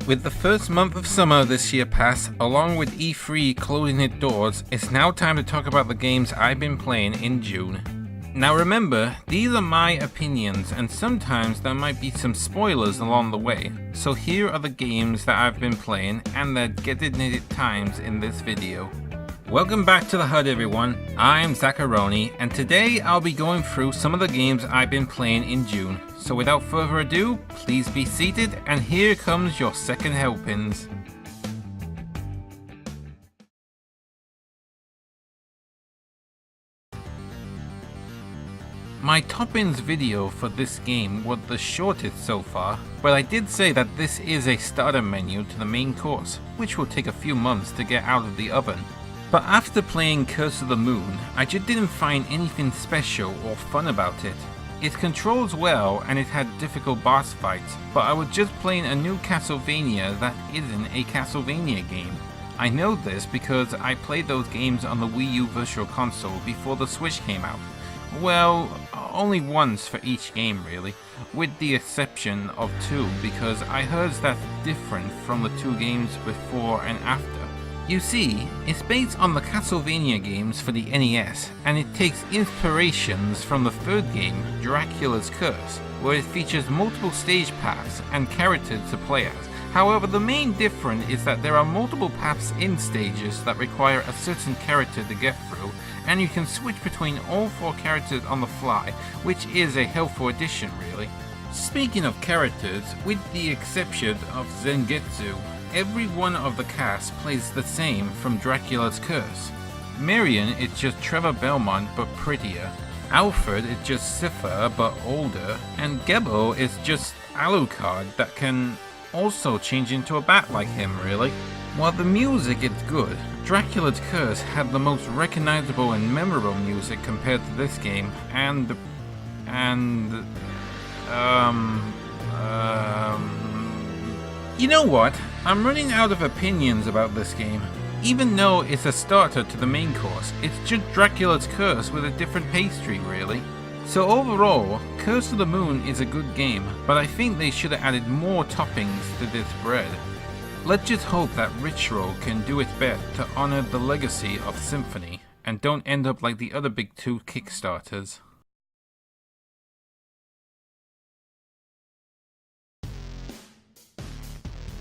With the first month of summer this year past, along with E3 closing its doors, it's now time to talk about the games I've been playing in June. Now remember, these are my opinions and sometimes there might be some spoilers along the way, so here are the games that I've been playing and their designated times in this video. Welcome back to the HUD everyone, I'm Zacharoni and today I'll be going through some of the games I've been playing in June. So without further ado, please be seated and here comes your second helpings. My toppings video for this game was the shortest so far, but I did say that this is a starter menu to the main course, which will take a few months to get out of the oven. But after playing Curse of the Moon, I just didn't find anything special or fun about it. It controls well and it had difficult boss fights, but I was just playing a new Castlevania that isn't a Castlevania game. I know this because I played those games on the Wii U Virtual Console before the Switch came out. Well, only once for each game really, with the exception of 2 because I heard that's different from the 2 games before and after. You see, it's based on the Castlevania games for the NES, and it takes inspirations from the third game, Dracula's Curse, where it features multiple stage paths and characters to play as. However, the main difference is that there are multiple paths in stages that require a certain character to get through, and you can switch between all 4 characters on the fly, which is a helpful addition really. Speaking of characters, with the exception of Zangetsu, every one of the cast plays the same from Dracula's Curse. Marion is just Trevor Belmont but prettier, Alfred is just Cipher but older, and Gebo is just Alucard that can also change into a bat like him really. While the music is good, Dracula's Curse had the most recognizable and memorable music compared to this game, you know what? I'm running out of opinions about this game. Even though it's a starter to the main course, it's just Dracula's Curse with a different pastry really. So overall, Curse of the Moon is a good game, but I think they should have added more toppings to this bread. Let's just hope that Ritual can do its best to honor the legacy of Symphony, and don't end up like the other big 2 Kickstarters.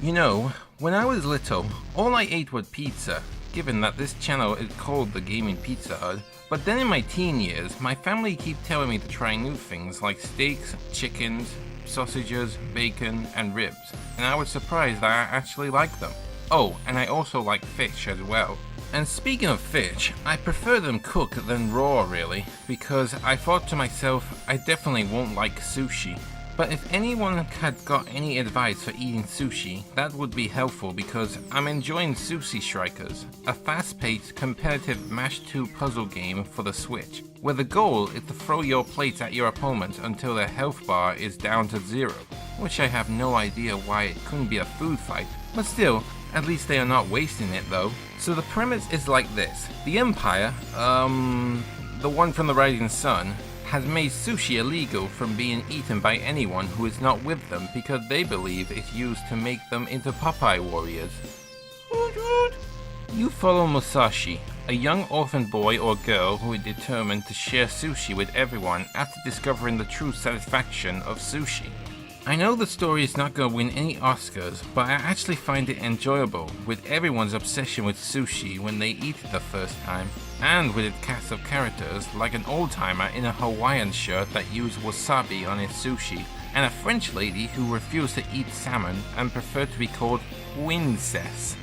You know, when I was little, all I ate was pizza, given that this channel is called the Gaming Pizza Hut. But then in my teen years, my family keep telling me to try new things like steaks, chickens, sausages, bacon, and ribs, and I was surprised that I actually like them. Oh, and I also like fish as well. And speaking of fish, I prefer them cooked than raw really, because I thought to myself, I definitely won't like sushi. But if anyone had got any advice for eating sushi, that would be helpful because I'm enjoying Sushi Strikers, a fast-paced competitive Mash 2 puzzle game for the Switch, where the goal is to throw your plates at your opponent until their health bar is down to 0, which I have no idea why it couldn't be a food fight, but still, at least they are not wasting it though. So the premise is like this: the Empire, the one from the Rising Sun, has made sushi illegal from being eaten by anyone who is not with them because they believe it's used to make them into Popeye warriors. You follow Musashi, a young orphan boy or girl who is determined to share sushi with everyone after discovering the true satisfaction of sushi. I know the story is not going to win any Oscars, but I actually find it enjoyable, with everyone's obsession with sushi when they eat it the first time, and with its cast of characters like an old-timer in a Hawaiian shirt that used wasabi on his sushi, and a French lady who refused to eat salmon and preferred to be called Wincess.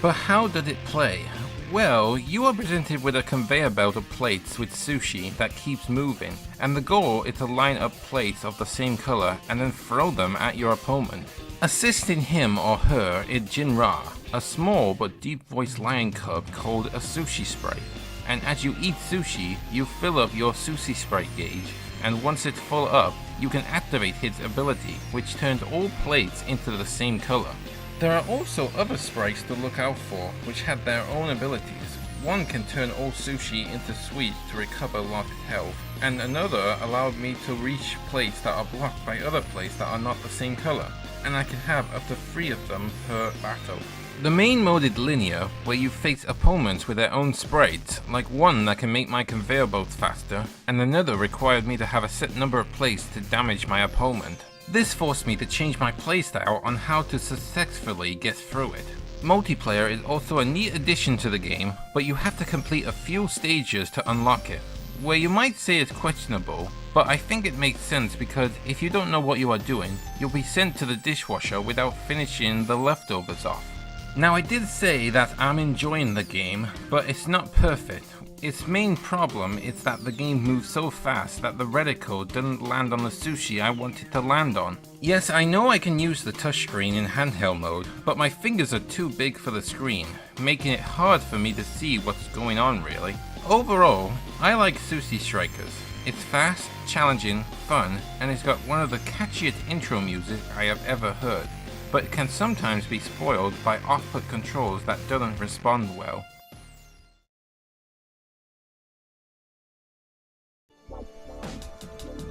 But how does it play? Well, you are presented with a conveyor belt of plates with sushi that keeps moving, and the goal is to line up plates of the same color and then throw them at your opponent. Assisting him or her is Jinra, a small but deep-voiced lion cub called a Sushi Sprite. And as you eat sushi, you fill up your Sushi Sprite gauge, and once it's full up, you can activate his ability, which turns all plates into the same color. There are also other sprites to look out for, which have their own abilities. One can turn all sushi into sweets to recover lost health, and another allowed me to reach plates that are blocked by other plates that are not the same color. and I can have up to 3 of them per battle. The main mode is linear, where you face opponents with their own sprites, like one that can make my conveyor belts faster, and another required me to have a set number of plays to damage my opponent. This forced me to change my playstyle on how to successfully get through it. Multiplayer is also a neat addition to the game, but you have to complete a few stages to unlock it, where you might say it's questionable, but I think it makes sense because if you don't know what you are doing, you'll be sent to the dishwasher without finishing the leftovers off. Now I did say that I'm enjoying the game, but it's not perfect. Its main problem is that the game moves so fast that the reticle doesn't land on the sushi I want it to land on. Yes, I know I can use the touchscreen in handheld mode, but my fingers are too big for the screen, making it hard for me to see what's going on really. Overall, I like Sushi Strikers. It's fast, challenging, fun, and it's got one of the catchiest intro music I have ever heard. But it can sometimes be spoiled by off-put controls that doesn't respond well.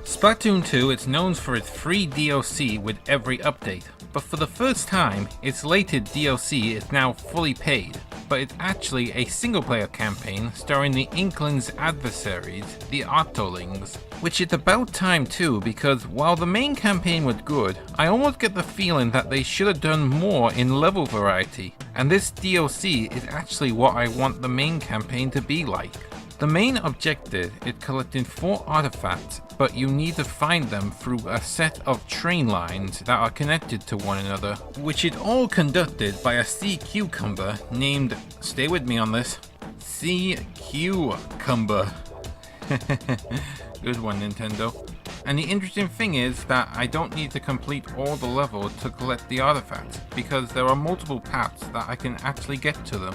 Splatoon 2 is known for its free DLC with every update, but for the first time, its latest DLC is now fully paid. But it's actually a single-player campaign starring the Inkling's adversaries, the Octolings, which is about time too, because while the main campaign was good, I almost get the feeling that they should have done more in level variety, and this DLC is actually what I want the main campaign to be like. The main objective is collecting 4 artifacts, but you need to find them through a set of train lines that are connected to one another, which is all conducted by a sea cucumber named, stay with me on this, Sea Cucumber. Good one, Nintendo. And the interesting thing is that I don't need to complete all the levels to collect the artifacts, because there are multiple paths that I can actually get to them.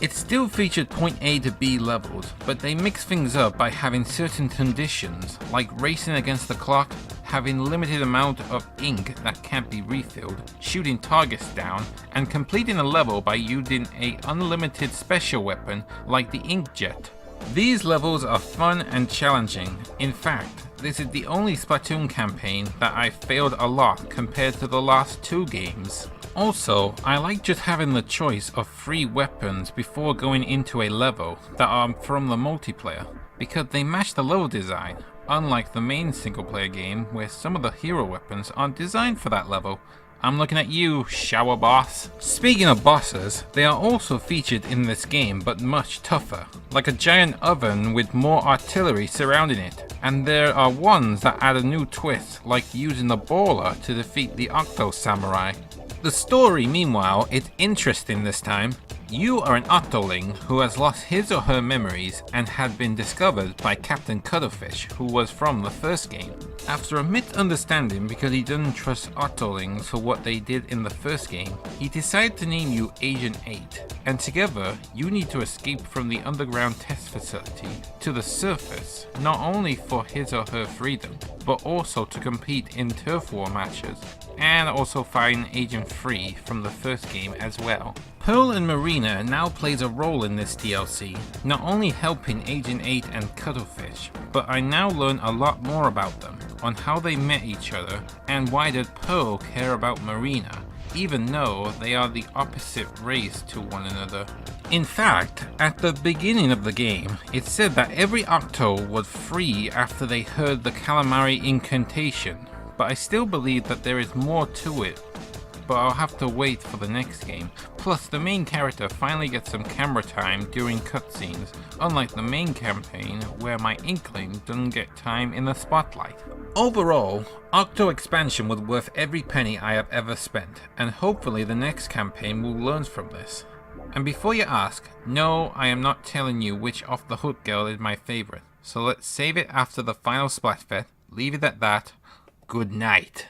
It still featured point A to B levels, but they mix things up by having certain conditions, like racing against the clock, having limited amount of ink that can't be refilled, shooting targets down, and completing a level by using an unlimited special weapon like the Inkjet. These levels are fun and challenging. In fact, this is the only Splatoon campaign that I failed a lot compared to the last 2 games. Also, I like just having the choice of 3 weapons before going into a level that are from the multiplayer, because they match the level design, unlike the main single player game where some of the hero weapons aren't designed for that level. I'm looking at you, Shower Boss. Speaking of bosses, they are also featured in this game but much tougher, like a giant oven with more artillery surrounding it. And there are ones that add a new twist, like using the baller to defeat the Octo Samurai. The story, meanwhile, is interesting this time. You are an Octoling who has lost his or her memories and had been discovered by Captain Cuttlefish, who was from the first game. After a misunderstanding because he didn't trust Octolings for what they did in the first game, he decided to name you Agent 8, and together you need to escape from the underground test facility to the surface, not only for his or her freedom, but also to compete in turf war matches, and also find Agent 3 from the first game as well. Pearl and Marina now plays a role in this DLC, not only helping Agent 8 and Cuttlefish, but I now learn a lot more about them, on how they met each other, and why did Pearl care about Marina, even though they are the opposite race to one another. In fact, at the beginning of the game, it said that every Octo was free after they heard the Calamari incantation, but I still believe that there is more to it, but I'll have to wait for the next game. Plus, the main character finally gets some camera time during cutscenes, unlike the main campaign where my Inkling doesn't get time in the spotlight. Overall, Octo Expansion was worth every penny I have ever spent, and hopefully the next campaign will learn from this. And before you ask, no, I am not telling you which Off the Hook girl is my favorite, so let's save it after the final Splatfest. Leave it at that. Good night.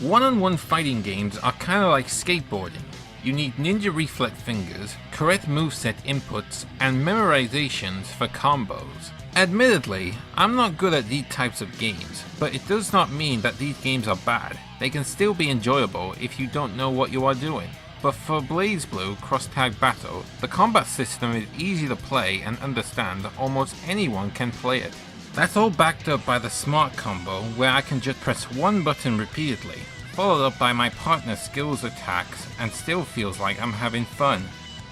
One-on-one fighting games are kinda like skateboarding. You need ninja reflex fingers, correct moveset inputs, and memorizations for combos. Admittedly, I'm not good at these types of games, but it does not mean that these games are bad. They can still be enjoyable if you don't know what you are doing. But for BlazBlue Cross Tag Battle, the combat system is easy to play and understand, almost anyone can play it. That's all backed up by the Smart Combo, where I can just press one button repeatedly, followed up by my partner's skills attacks, and still feels like I'm having fun.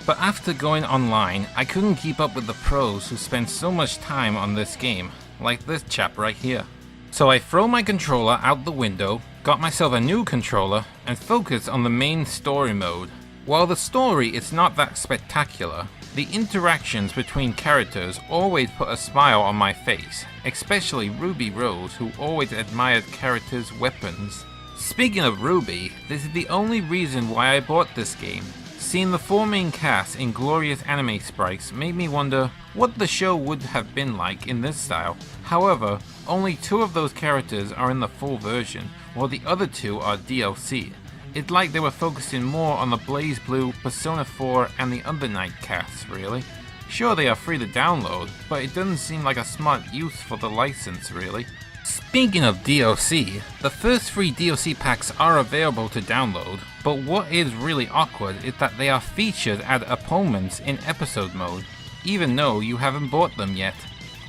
But after going online, I couldn't keep up with the pros who spend so much time on this game, like this chap right here. So I throw my controller out the window, got myself a new controller, and focused on the main story mode. While the story is not that spectacular, the interactions between characters always put a smile on my face, especially Ruby Rose, who always admired characters' weapons. Speaking of Ruby, this is the only reason why I bought this game. Seeing the 4 main casts in glorious anime sprites made me wonder what the show would have been like in this style. However, only 2 of those characters are in the full version, while the other 2 are DLC. It's like they were focusing more on the BlazBlue, Persona 4 and the Under Night casts, really. Sure, they are free to download, but it doesn't seem like a smart use for the license, really. Speaking of DLC, the first 3 DLC packs are available to download, but what is really awkward is that they are featured as opponents in episode mode, even though you haven't bought them yet.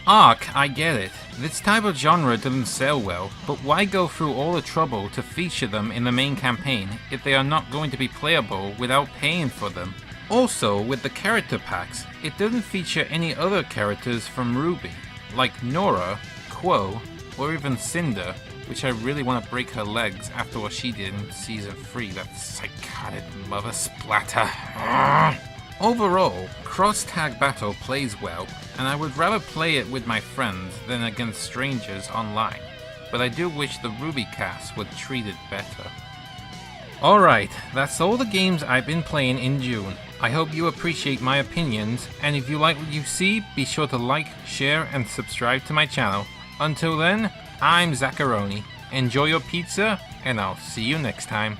Ark, I get it. This type of genre doesn't sell well, but why go through all the trouble to feature them in the main campaign if they are not going to be playable without paying for them? Also, with the character packs, it doesn't feature any other characters from Ruby, like Nora, Quo, or even Cinder, which I really want to break her legs after what she did in Season 3, that psychotic mother splatter. Overall, Cross Tag Battle plays well, and I would rather play it with my friends than against strangers online, but I do wish the Ruby cast would treat it better. Alright, that's all the games I've been playing in June. I hope you appreciate my opinions, and if you like what you see, be sure to like, share, and subscribe to my channel. Until then, I'm Zacharoni. Enjoy your pizza, and I'll see you next time.